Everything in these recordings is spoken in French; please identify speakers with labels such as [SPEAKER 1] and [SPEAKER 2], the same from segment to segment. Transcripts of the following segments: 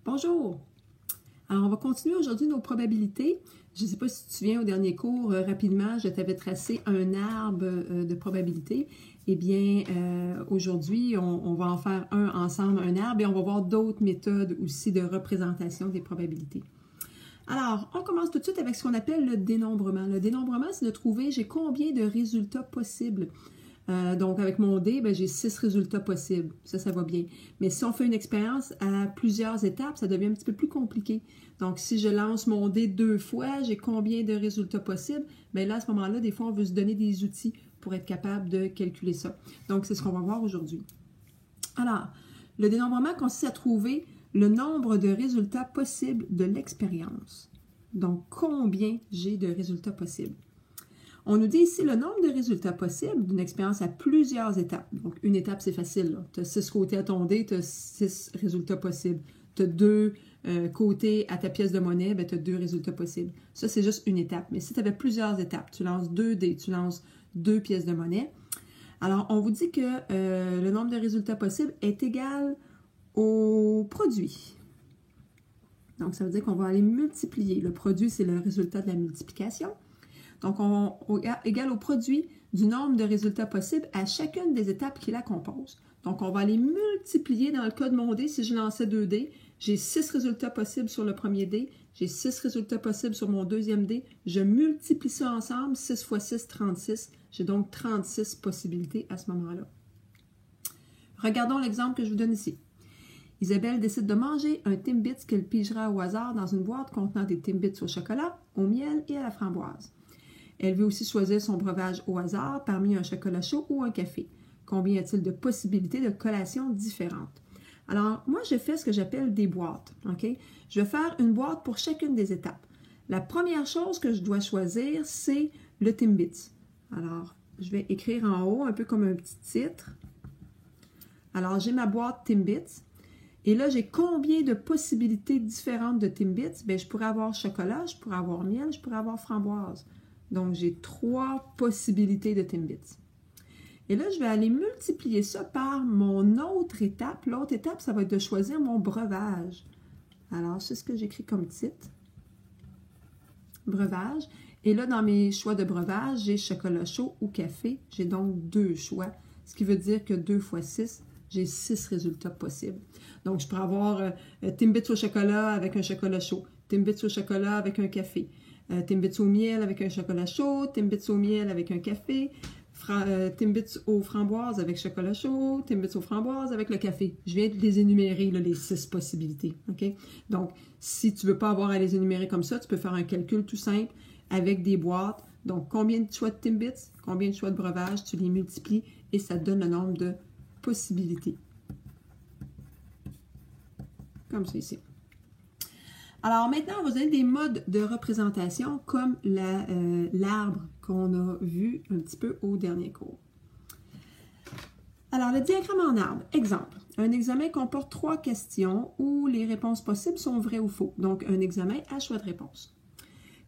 [SPEAKER 1] Bonjour! Alors, on va continuer aujourd'hui nos probabilités. Je ne sais pas si tu te souviens au dernier cours, rapidement, je t'avais tracé un arbre de probabilités. Eh bien, aujourd'hui, on va en faire un ensemble, un arbre, et on va voir d'autres méthodes aussi de représentation des probabilités. Alors, on commence tout de suite avec ce qu'on appelle le dénombrement. Le dénombrement, c'est de trouver j'ai combien de résultats possibles. Donc, avec mon dé, j'ai 6 résultats possibles. Ça va bien. Mais si on fait une expérience à plusieurs étapes, ça devient un petit peu plus compliqué. Donc, si je lance mon dé 2 fois, j'ai combien de résultats possibles? Bien là, à ce moment-là, des fois, on veut se donner des outils pour être capable de calculer ça. Donc, c'est ce qu'on va voir aujourd'hui. Alors, le dénombrement consiste à trouver le nombre de résultats possibles de l'expérience. Donc, combien j'ai de résultats possibles? On nous dit ici le nombre de résultats possibles d'une expérience à plusieurs étapes. Donc, une étape, c'est facile. Tu as 6 côtés à ton dé, tu as 6 résultats possibles. Tu as 2 côtés à ta pièce de monnaie, tu as 2 résultats possibles. Ça, c'est juste une étape. Mais si tu avais plusieurs étapes, tu lances 2 dés, tu lances 2 pièces de monnaie. Alors, on vous dit que le nombre de résultats possibles est égal au produit. Donc, ça veut dire qu'on va aller multiplier. Le produit, c'est le résultat de la multiplication. Donc, on égal au produit du nombre de résultats possibles à chacune des étapes qui la composent. Donc, on va aller multiplier dans le cas de mon dé. Si je lançais 2 dés, j'ai 6 résultats possibles sur le premier dé, j'ai 6 résultats possibles sur mon deuxième dé. Je multiplie ça ensemble, 6 x 6, 36. J'ai donc 36 possibilités à ce moment-là. Regardons l'exemple que je vous donne ici. Isabelle décide de manger un Timbits qu'elle pigera au hasard dans une boîte contenant des Timbits au chocolat, au miel et à la framboise. Elle veut aussi choisir son breuvage au hasard parmi un chocolat chaud ou un café. Combien y a-t-il de possibilités de collations différentes? Alors, moi, j'ai fait ce que j'appelle des boîtes. Okay? Je vais faire une boîte pour chacune des étapes. La première chose que je dois choisir, c'est le Timbits. Alors, je vais écrire en haut, un peu comme un petit titre. Alors, j'ai ma boîte Timbits. Et là, j'ai combien de possibilités différentes de Timbits? Bien, je pourrais avoir chocolat, je pourrais avoir miel, je pourrais avoir framboise. Donc, j'ai 3 possibilités de Timbits. Et là, je vais aller multiplier ça par mon autre étape. L'autre étape, ça va être de choisir mon breuvage. Alors, c'est ce que j'écris comme titre. Breuvage. Et là, dans mes choix de breuvage, j'ai chocolat chaud ou café. J'ai donc 2 choix. Ce qui veut dire que 2 x 6, j'ai 6 résultats possibles. Donc, je pourrais avoir Timbits au chocolat avec un chocolat chaud. Timbits au chocolat avec un café. Timbits au miel avec un chocolat chaud, Timbits au miel avec un café, Timbits aux framboises avec chocolat chaud, Timbits aux framboises avec le café. Je viens de les énumérer, là, les 6 possibilités. Okay? Donc, si tu ne veux pas avoir à les énumérer comme ça, tu peux faire un calcul tout simple avec des boîtes. Donc, combien de choix de Timbits, combien de choix de breuvage, tu les multiplies et ça te donne le nombre de possibilités. Comme ça ici. Alors maintenant, on va vous donner des modes de représentation comme l'arbre qu'on a vu un petit peu au dernier cours. Alors, le diagramme en arbre. Exemple, un examen comporte 3 questions où les réponses possibles sont vraies ou faux. Donc, un examen à choix de réponse.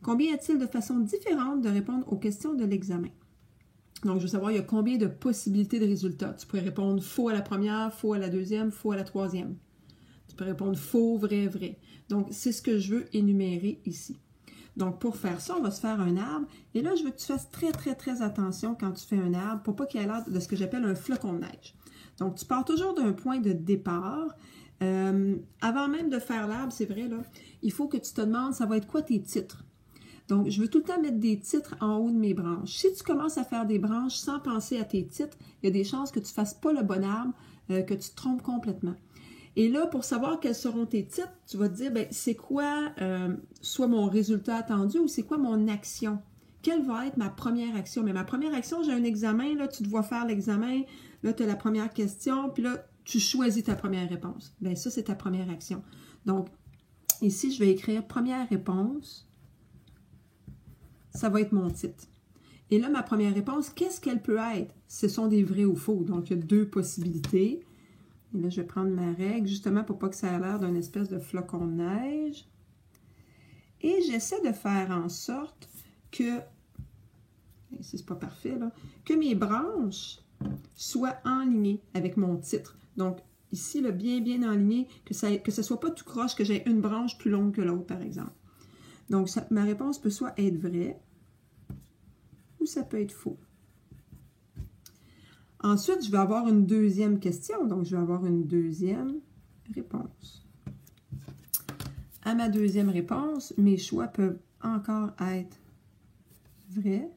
[SPEAKER 1] Combien y a-t-il de façons différentes de répondre aux questions de l'examen? Donc, je veux savoir, il y a combien de possibilités de résultats. Tu pourrais répondre faux à la première, faux à la deuxième, faux à la troisième. Tu peux répondre faux, vrai, vrai. Donc, c'est ce que je veux énumérer ici. Donc, pour faire ça, on va se faire un arbre. Et là, je veux que tu fasses très, très, très attention quand tu fais un arbre pour pas qu'il y ait l'air de ce que j'appelle un flocon de neige. Donc, tu pars toujours d'un point de départ. Avant même de faire l'arbre, c'est vrai, là, il faut que tu te demandes, ça va être quoi tes titres? Donc, je veux tout le temps mettre des titres en haut de mes branches. Si tu commences à faire des branches sans penser à tes titres, il y a des chances que tu ne fasses pas le bon arbre, que tu te trompes complètement. Et là, pour savoir quels seront tes titres, tu vas te dire, bien, c'est quoi soit mon résultat attendu ou c'est quoi mon action? Quelle va être ma première action? Mais ma première action, j'ai un examen, là, tu te vois faire l'examen, là, tu as la première question, puis là, tu choisis ta première réponse. Bien, ça, c'est ta première action. Donc, ici, je vais écrire première réponse. Ça va être mon titre. Et là, ma première réponse, qu'est-ce qu'elle peut être? Ce sont des vrais ou faux. Donc, il y a 2 possibilités. Et là, je vais prendre ma règle, justement, pour pas que ça ait l'air d'une espèce de flocon de neige. Et j'essaie de faire en sorte que, ici, c'est pas parfait, là, que mes branches soient enlignées avec mon titre. Donc, ici, là, bien enligné, que ça ne soit pas tout croche, que j'ai une branche plus longue que l'autre, par exemple. Donc, ma réponse peut soit être vraie, ou ça peut être faux. Ensuite, je vais avoir une deuxième question, donc je vais avoir une deuxième réponse. À ma deuxième réponse, mes choix peuvent encore être vrais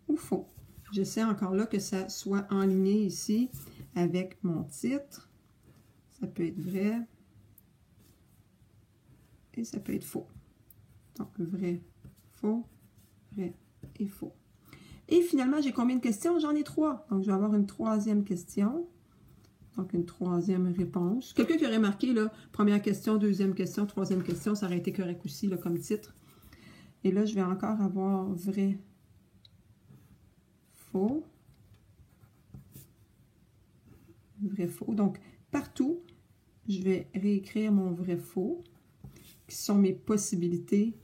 [SPEAKER 1] ou faux. J'essaie encore là que ça soit enligné ici avec mon titre. Ça peut être vrai et ça peut être faux. Donc, vrai, faux, vrai et faux. Et finalement, j'ai combien de questions? J'en ai 3. Donc, je vais avoir une troisième question. Donc, une troisième réponse. Quelqu'un qui aurait marqué, là, première question, deuxième question, troisième question, ça aurait été correct aussi, là, comme titre. Et là, je vais encore avoir vrai, faux. Vrai, faux. Donc, partout, je vais réécrire mon vrai, faux, qui sont mes possibilités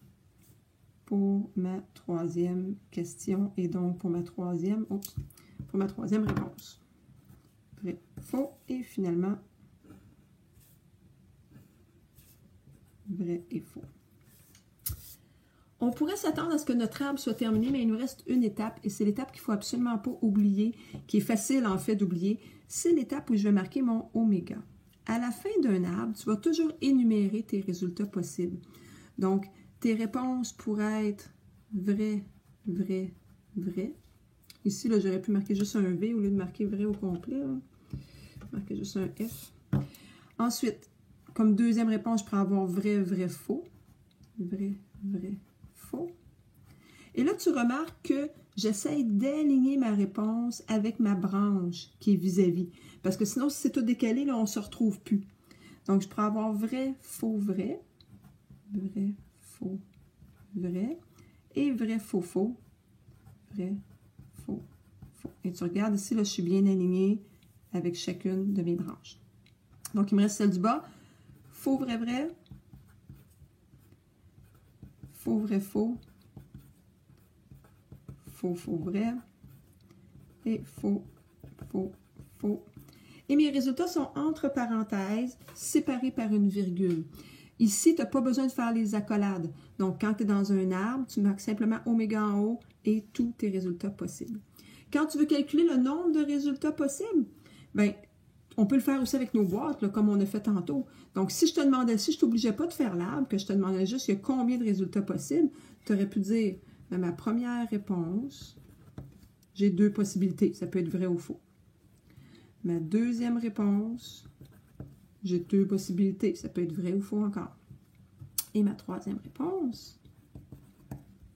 [SPEAKER 1] pour ma troisième question et donc pour ma troisième réponse. Vrai, faux et finalement vrai et faux. On pourrait s'attendre à ce que notre arbre soit terminé, mais il nous reste une étape et c'est l'étape qu'il ne faut absolument pas oublier, qui est facile en fait d'oublier. C'est l'étape où je vais marquer mon oméga. À la fin d'un arbre, tu vas toujours énumérer tes résultats possibles. Donc, tes réponses pourraient être vrai, vrai, vrai. Ici, là, j'aurais pu marquer juste un V au lieu de marquer vrai au complet. Là. Marquer juste un F. Ensuite, comme deuxième réponse, je pourrais avoir vrai, vrai, faux. Vrai, vrai, faux. Et là, tu remarques que j'essaie d'aligner ma réponse avec ma branche qui est vis-à-vis. Parce que sinon, si c'est tout décalé, là, on ne se retrouve plus. Donc, je pourrais avoir vrai, faux, vrai. Vrai, faux, vrai. Et vrai, faux, faux. Vrai, faux, faux. Et tu regardes ici, là, je suis bien alignée avec chacune de mes branches. Donc, il me reste celle du bas. Faux, vrai, vrai. Faux, vrai, faux. Faux, faux, vrai. Et faux, faux, faux. Et mes résultats sont entre parenthèses, séparés par une virgule. Ici, tu n'as pas besoin de faire les accolades. Donc, quand tu es dans un arbre, tu marques simplement oméga en haut et tous tes résultats possibles. Quand tu veux calculer le nombre de résultats possibles, bien, on peut le faire aussi avec nos boîtes, là, comme on a fait tantôt. Donc, si je te demandais, si je ne t'obligeais pas de faire l'arbre, que je te demandais juste il y a combien de résultats possibles, tu aurais pu dire, bien, ma première réponse, j'ai 2 possibilités. Ça peut être vrai ou faux. Ma deuxième réponse, j'ai 2 possibilités. Ça peut être vrai ou faux encore. Et ma troisième réponse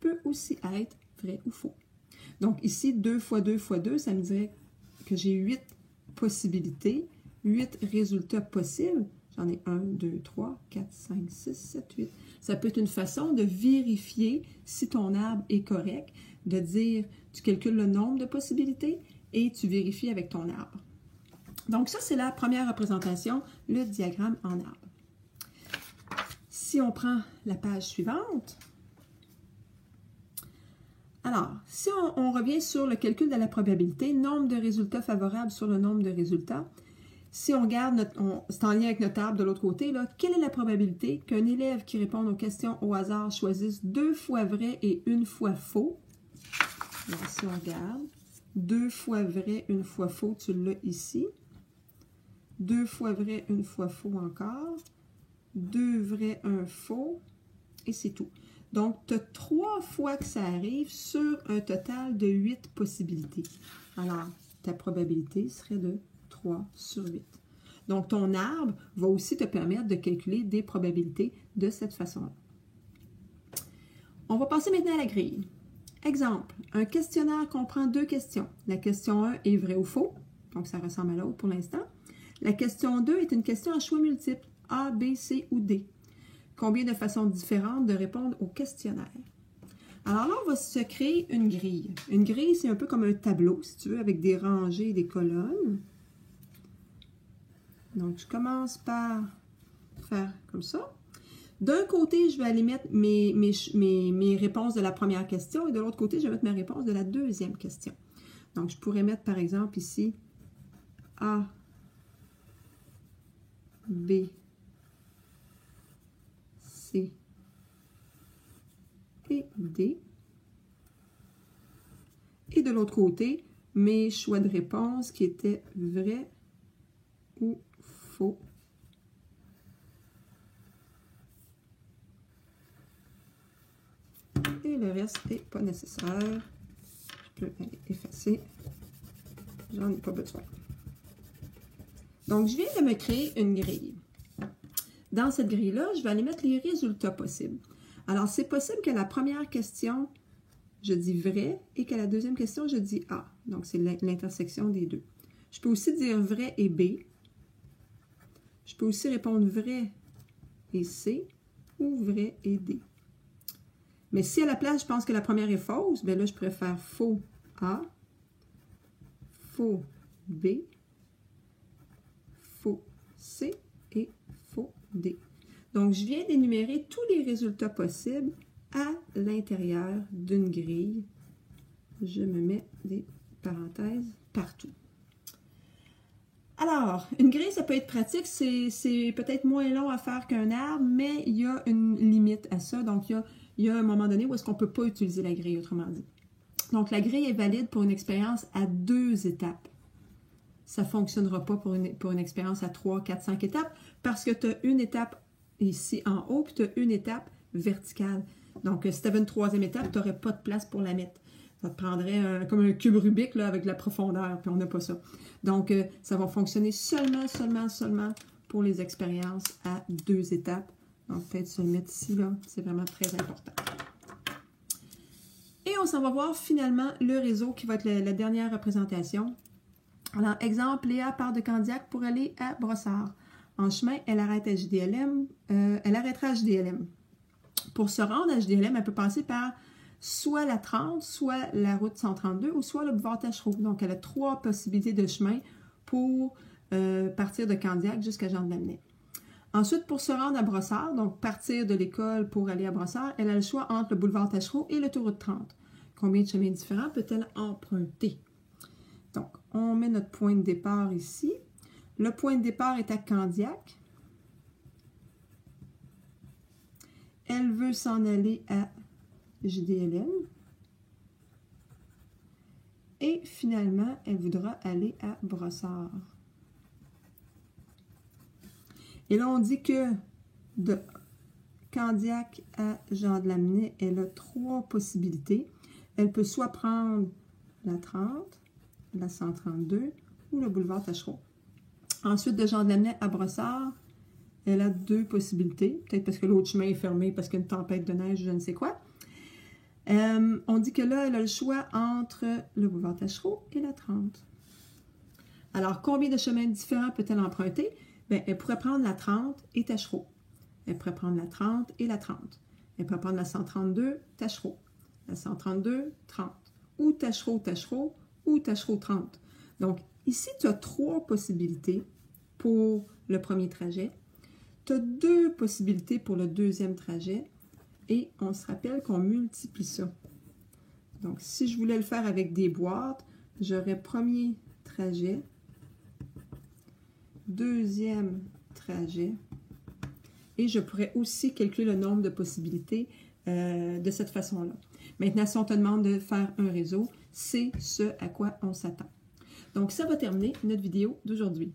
[SPEAKER 1] peut aussi être vrai ou faux. Donc ici, 2 fois 2 fois 2, ça me dirait que j'ai 8 possibilités, 8 résultats possibles. J'en ai 1, 2, 3, 4, 5, 6, 7, 8. Ça peut être une façon de vérifier si ton arbre est correct, de dire, tu calcules le nombre de possibilités et tu vérifies avec ton arbre. Donc ça, c'est la première représentation, le diagramme en arbre. Si on prend la page suivante, alors, si on revient sur le calcul de la probabilité, nombre de résultats favorables sur le nombre de résultats, si on regarde, c'est en lien avec notre arbre de l'autre côté, là, quelle est la probabilité qu'un élève qui répond aux questions au hasard choisisse 2 fois vrai et 1 fois faux? Alors, si on regarde, 2 fois vrai, 1 fois faux, tu l'as ici. 2 fois vrai, 1 fois faux encore. 2 vrais, 1 faux. Et c'est tout. Donc, tu as 3 fois que ça arrive sur un total de 8 possibilités. Alors, ta probabilité serait de 3 sur 8. Donc, ton arbre va aussi te permettre de calculer des probabilités de cette façon-là. On va passer maintenant à la grille. Exemple, un questionnaire comprend 2 questions. La question 1 est vrai ou faux. Donc, ça ressemble à l'autre pour l'instant. La question 2 est une question à choix multiples. A, B, C ou D. Combien de façons différentes de répondre au questionnaire? Alors là, on va se créer une grille. Une grille, c'est un peu comme un tableau, si tu veux, avec des rangées et des colonnes. Donc, je commence par faire comme ça. D'un côté, je vais aller mettre mes réponses de la première question et de l'autre côté, je vais mettre mes réponses de la deuxième question. Donc, je pourrais mettre, par exemple, ici, A, B, C et D. Et de l'autre côté, mes choix de réponse qui étaient vrai ou faux. Et le reste n'est pas nécessaire. Je peux aller effacer. J'en ai pas besoin. Donc, je viens de me créer une grille. Dans cette grille-là, je vais aller mettre les résultats possibles. Alors, c'est possible que la première question, je dis vrai, et que la deuxième question, je dis A. Donc, c'est l'intersection des deux. Je peux aussi dire vrai et B. Je peux aussi répondre vrai et C, ou vrai et D. Mais si à la place, je pense que la première est fausse, bien là, je pourrais faire faux A, faux B, faux C et faux D. Donc, je viens d'énumérer tous les résultats possibles à l'intérieur d'une grille. Je me mets des parenthèses partout. Alors, une grille, ça peut être pratique, c'est peut-être moins long à faire qu'un arbre, mais il y a une limite à ça. Donc, il y a un moment donné où est-ce qu'on ne peut pas utiliser la grille, autrement dit. Donc, la grille est valide pour une expérience à 2 étapes. Ça ne fonctionnera pas pour une expérience à 3, 4, 5 étapes parce que tu as une étape ici en haut, puis tu as une étape verticale. Donc, si tu avais une troisième étape, tu n'aurais pas de place pour la mettre. Ça te prendrait comme un cube Rubik là, avec de la profondeur, puis on n'a pas ça. Donc, ça va fonctionner seulement pour les expériences à 2 étapes. Donc, peut-être se le mettre ici, là, c'est vraiment très important. Et on s'en va voir finalement le réseau qui va être la dernière représentation. Alors, exemple, Léa part de Candiac pour aller à Brossard. En chemin, elle arrête à JDLM. Elle arrêtera à JDLM. Pour se rendre à JDLM, elle peut passer par soit la 30, soit la route 132 ou soit le boulevard Tachereau. Donc, elle a 3 possibilités de chemin pour partir de Candiac jusqu'à Jean-de-Lamennais. Ensuite, pour se rendre à Brossard, donc partir de l'école pour aller à Brossard, elle a le choix entre le boulevard Tachereau et l'autoroute 30. Combien de chemins différents peut-elle emprunter? Donc, on met notre point de départ ici. Le point de départ est à Candiac. Elle veut s'en aller à JDLM. Et finalement, elle voudra aller à Brossard. Et là, on dit que de Candiac à Jean-de-Lamennais, elle a 3 possibilités. Elle peut soit prendre la 30, la 132 ou le boulevard Tachereau. Ensuite, de Jean-de-Lamennais à Brossard, elle a 2 possibilités. Peut-être parce que l'autre chemin est fermé parce qu'il y a une tempête de neige, je ne sais quoi. On dit que là, elle a le choix entre le boulevard Tachereau et la 30. Alors, combien de chemins différents peut-elle emprunter? Bien, elle pourrait prendre la 30 et Tachereau. Elle pourrait prendre la 30 et la 30. Elle pourrait prendre la 132, Tachereau. La 132, 30. Ou Tachereau, Tachereau, ou Tachereau 30. Donc, ici, tu as 3 possibilités pour le premier trajet. Tu as 2 possibilités pour le deuxième trajet. Et on se rappelle qu'on multiplie ça. Donc, si je voulais le faire avec des boîtes, j'aurais premier trajet, deuxième trajet, et je pourrais aussi calculer le nombre de possibilités de cette façon-là. Maintenant, si on te demande de faire un réseau, c'est ce à quoi on s'attend. Donc, ça va terminer notre vidéo d'aujourd'hui.